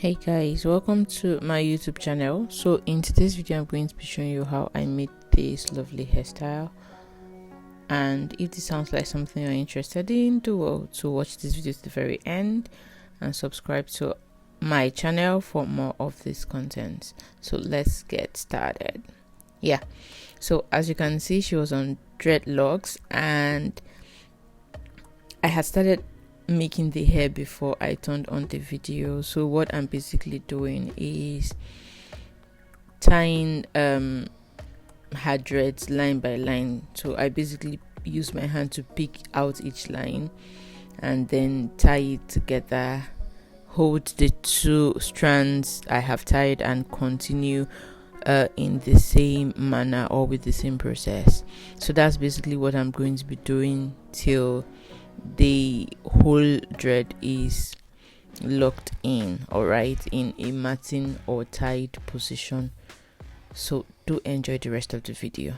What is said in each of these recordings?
Hey guys, welcome to my YouTube channel. So in today's video I'm going to be showing you how I made this lovely hairstyle, and if this sounds like something you're interested in, do well to watch this video to the very end and subscribe to my channel for more of this content. So let's get started. So as you can see, she was on dreadlocks and I had started making the hair before I turned on the video. So what I'm basically doing is tying her dreads line by line. So I basically use my hand to pick out each line and then tie it together, hold the two strands I have tied and continue in the same manner or with the same process. So that's basically what I'm going to be doing till the whole dread is locked in, alright, in a matting or tied position. So do enjoy the rest of the video.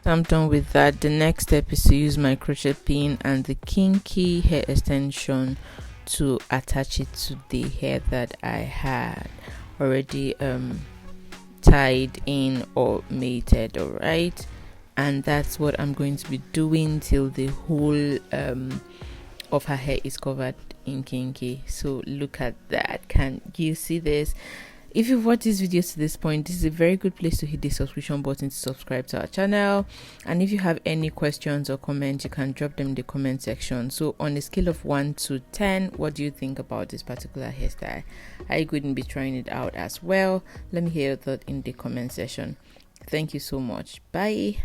I'm done with that. The next step is to use my crochet pin and the kinky hair extension to attach it to the hair that I had already tied in or mated, alright, and that's what I'm going to be doing till the whole of her hair is covered in kinky. So look at that. Can you see this? If you've watched this video to this point, this is a very good place to hit the subscription button to subscribe to our channel. And if you have any questions or comments, you can drop them in the comment section. So on a scale of 1 to 10, what do you think about this particular hairstyle? Are you going to be trying it out as well? Let me hear your thought in the comment section. Thank you so much. Bye.